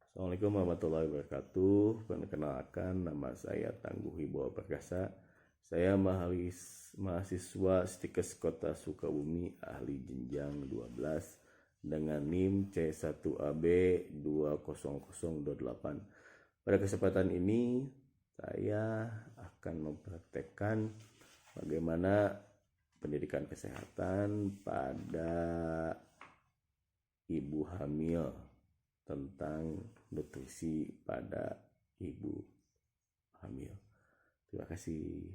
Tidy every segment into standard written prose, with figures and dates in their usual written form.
Assalamualaikum warahmatullahi wabarakatuh. Perkenalkan, nama saya Tangguh Wibowo Perkasa. Saya mahasiswa Stikes Kota Sukabumi, ahli jenjang 12 dengan NIM C1AB20028. Pada kesempatan ini saya akan mempraktekkan bagaimana pendidikan kesehatan pada ibu hamil, tentang nutrisi pada ibu hamil. Terima kasih.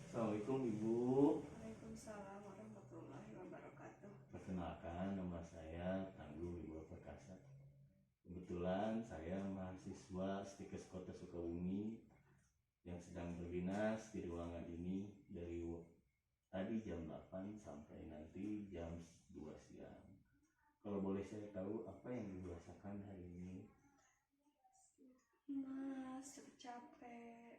Assalamualaikum Ibu. Waalaikumsalam warahmatullahi wabarakatuh. Perkenalkan, nama saya Tangguh Wibowo Perkasa. Kebetulan saya mahasiswa Stikes Kota Sukabumi yang sedang berdinas di ruangan ini dari tadi jam 8 sampai nanti jam 2 siang. Kalau boleh saya tahu apa yang Ibu rasakan hari ini? Mas, capek.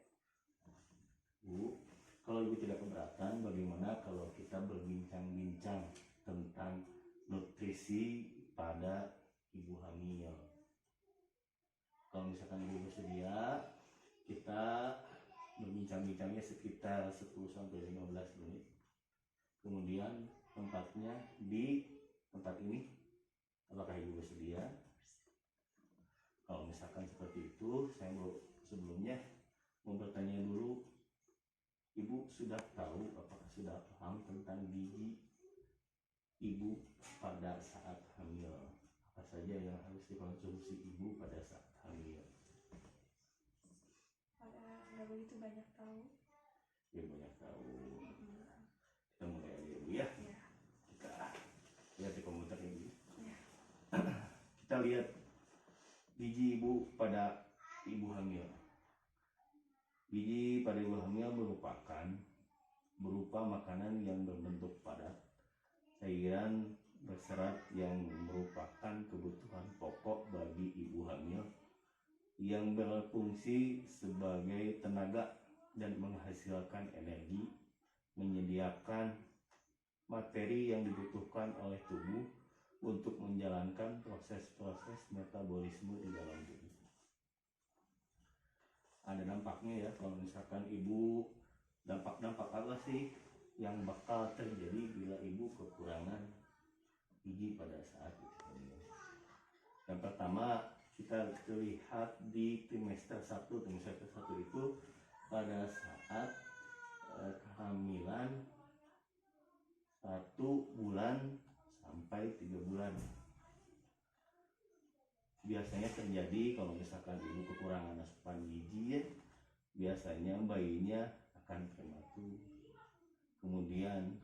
Bu, kalau Ibu tidak keberatan, bagaimana kalau kita berbincang-bincang tentang nutrisi pada ibu hamil? Kalau misalkan Ibu bersedia, kita berbincang-bincangnya sekitar 10-15 menit. Kemudian tempatnya di tempat ini. Apakah Ibu bersedia? Kalau misalkan seperti itu, saya mau sebelumnya mau bertanya dulu, Ibu sudah tahu, apakah sudah paham tentang gizi Ibu pada saat hamil? Apa saja yang harus dikonsumsi Ibu pada saat hamil? Nggak begitu banyak tahu. Ya, banyak tahu. Kita mulai aja Ibu ya. Kita lihat di komputer ini. Kita lihat gizi Ibu pada ibu hamil. Gizi pada ibu hamil berupa makanan yang berbentuk padat, cairan berserat yang merupakan kebutuhan pokok bagi ibu hamil, yang berfungsi sebagai tenaga dan menghasilkan energi, menyediakan materi yang dibutuhkan oleh tubuh untuk menjalankan proses-proses metabolisme di dalam tubuh. Ada dampaknya ya, kalau misalkan Ibu, dampak apa sih yang bakal terjadi bila Ibu kekurangan gizi pada saat hamil? Yang pertama, kita lihat di trimester 1. Trimester 1 itu pada saat kehamilan 1 bulan sampai 3 bulan. Biasanya terjadi kalau misalkan Ibu kekurangan asupan gizi ya, biasanya bayinya akan prematur. Kemudian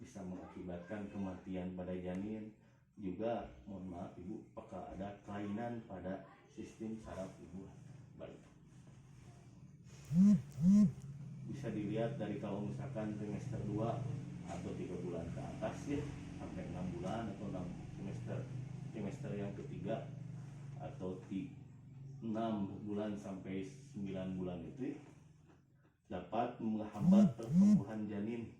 bisa mengakibatkan kematian pada janin. Juga mohon maaf Ibu, apakah ada kelainan pada sistem saraf Ibu bayi. Bisa dilihat dari kalau misalkan trimester 2 atau 3 bulan ke atas ya, sampai 6 bulan atau 6 trimester yang ketiga atau 6 bulan sampai 9 bulan itu dapat menghambat pertumbuhan janin.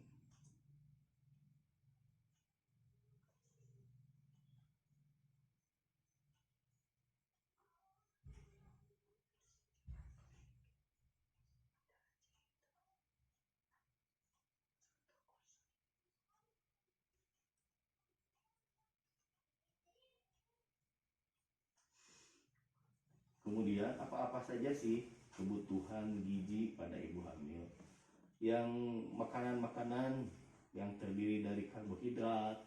Kemudian apa-apa saja sih kebutuhan gizi pada ibu hamil? Yang makanan-makanan yang terdiri dari karbohidrat,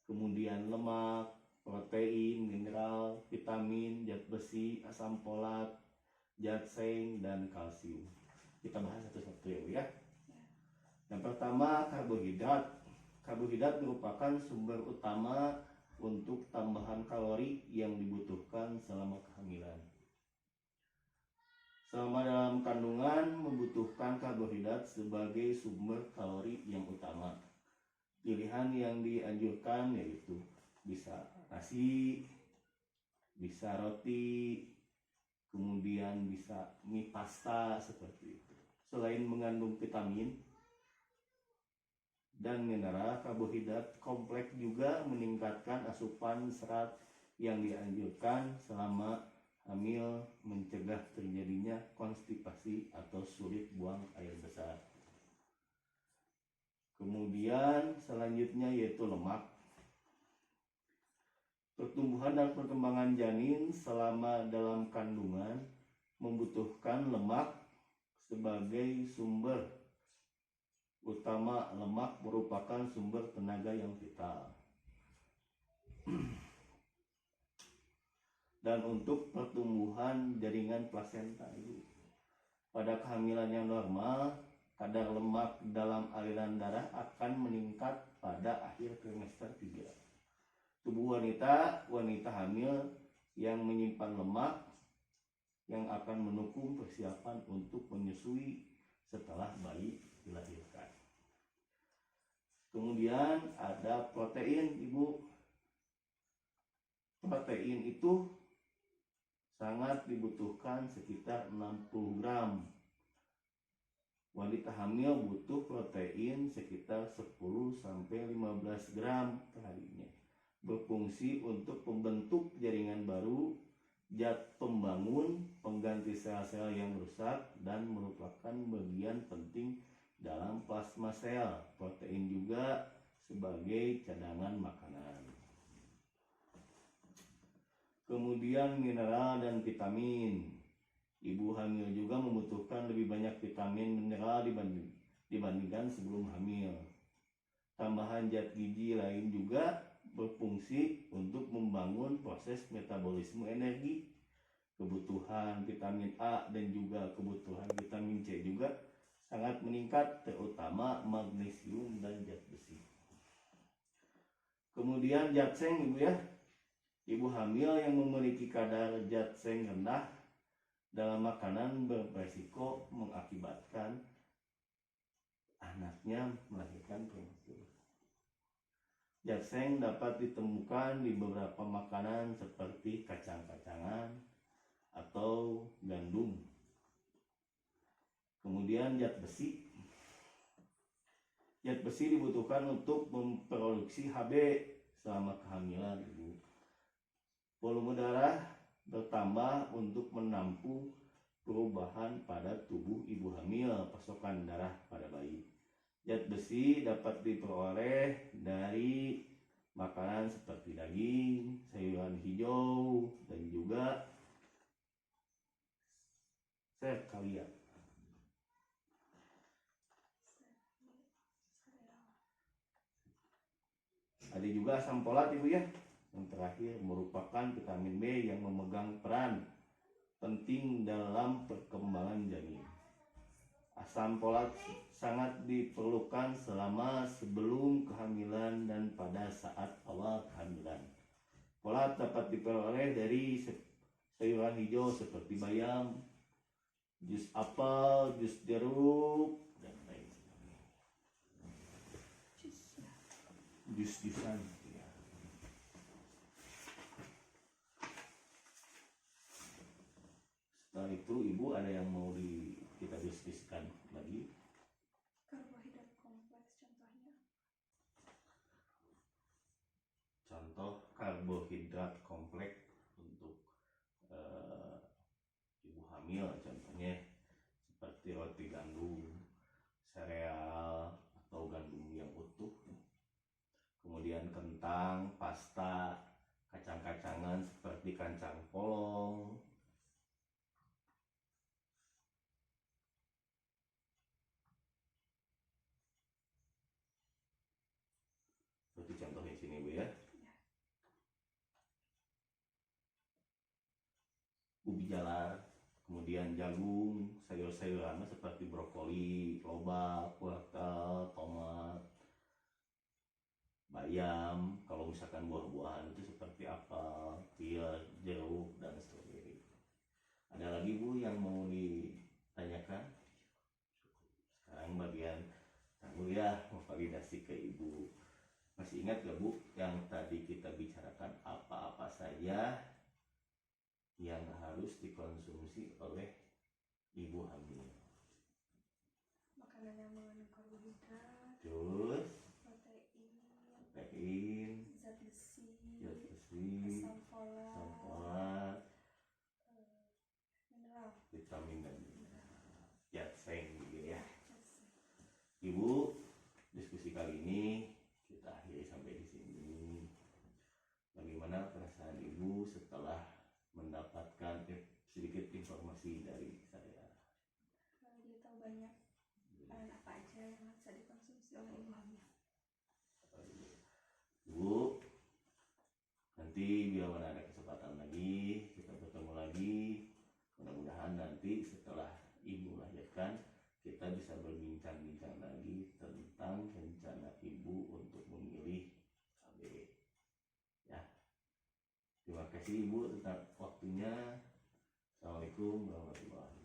kemudian lemak, protein, mineral, vitamin, zat besi, asam folat, zat seng, dan kalsium. Kita bahas satu-satu ya Bu ya. Yang pertama, karbohidrat. Karbohidrat merupakan sumber utama untuk tambahan kalori yang dibutuhkan selama kehamilan. Selama dalam kandungan membutuhkan karbohidrat sebagai sumber kalori yang utama. Pilihan yang dianjurkan yaitu bisa nasi, bisa roti, kemudian bisa mie pasta seperti itu. Selain mengandung vitamin, dan mineral. Karbohidrat kompleks juga meningkatkan asupan serat yang dianjurkan selama hamil, mencegah terjadinya konstipasi atau sulit buang air besar. Kemudian selanjutnya yaitu lemak. Pertumbuhan dan perkembangan janin selama dalam kandungan membutuhkan lemak sebagai sumber utama. Lemak merupakan sumber tenaga yang vital. Dan untuk pertumbuhan jaringan plasenta ibu, pada kehamilan yang normal, kadar lemak dalam aliran darah akan meningkat pada akhir trimester 3. Tubuh wanita hamil yang menyimpan lemak yang akan mendukung persiapan untuk menyusui setelah bayi dilahirkan. Kemudian ada protein ibu. Protein itu sangat dibutuhkan sekitar 60 gram. Wanita hamil butuh protein sekitar 10-15 gram perharinya. Berfungsi untuk membentuk jaringan baru, zat pembangun, pengganti sel-sel yang rusak, dan merupakan bagian penting dalam plasma sel. Protein juga sebagai cadangan makanan. Kemudian mineral dan vitamin. Ibu hamil juga membutuhkan lebih banyak vitamin mineral dibandingkan sebelum hamil. Tambahan zat gizi lain juga berfungsi untuk membangun proses metabolisme energi. Kebutuhan vitamin A dan juga kebutuhan vitamin C juga sangat meningkat, terutama magnesium dan zat besi. Kemudian zat seng ibu ya. Ibu hamil yang memiliki kadar zat seng rendah dalam makanan beresiko mengakibatkan anaknya melahirkan prematur. Zat seng dapat ditemukan di beberapa makanan seperti kacang-kacangan atau gandum. Kemudian zat besi. Zat besi dibutuhkan untuk memproduksi Hb selama kehamilan ibu. Volume darah bertambah untuk menampung perubahan pada tubuh ibu hamil, pasokan darah pada bayi. Zat besi dapat diperoleh dari makanan seperti daging, sayuran hijau, dan juga sekalian. Ada juga asam folat ibu ya. Yang terakhir merupakan vitamin B yang memegang peran penting dalam perkembangan janin. Asam folat sangat diperlukan selama sebelum kehamilan dan pada saat awal kehamilan. Folat dapat diperoleh dari sayuran hijau seperti bayam, jus apel, jus jeruk, dan lain sebagainya. Jus-jusan. Ya. Setelah itu ibu ada yang mau kita diskusikan lagi? Karbohidrat kompleks contohnya. Contoh karbohidrat kompleks untuk ibu hamil contohnya seperti roti gandum, sereal atau gandum yang utuh. Kemudian kentang, pasta, kacang-kacangan seperti kacang polong, seperti contohnya sini bu ya. Ubi jalar, kemudian jagung, sayur-sayuran seperti brokoli, lobak, wortel, tomat, bayam. Kalau misalkan buah-buahan itu seperti apel, pir, jeruk, dan stroberi. Ada lagi bu yang mau ditanyakan? Sekarang bagian bu ya, memvalidasi ke ibu. Masih ingat gak bu yang tadi kita bicarakan apa-apa saja yang harus dikonsumsi oleh ibu hamil? Makanan yang mengandung karbohidrat, Terus nanti bila mana ada kesempatan lagi kita bertemu lagi. Mudah-mudahan nanti setelah ibu melahirkan kita bisa berbincang-bincang lagi tentang rencana ibu untuk memilih KB. Ya, terima kasih ibu tentang waktunya. Assalamualaikum warahmatullahi wabarakatuh.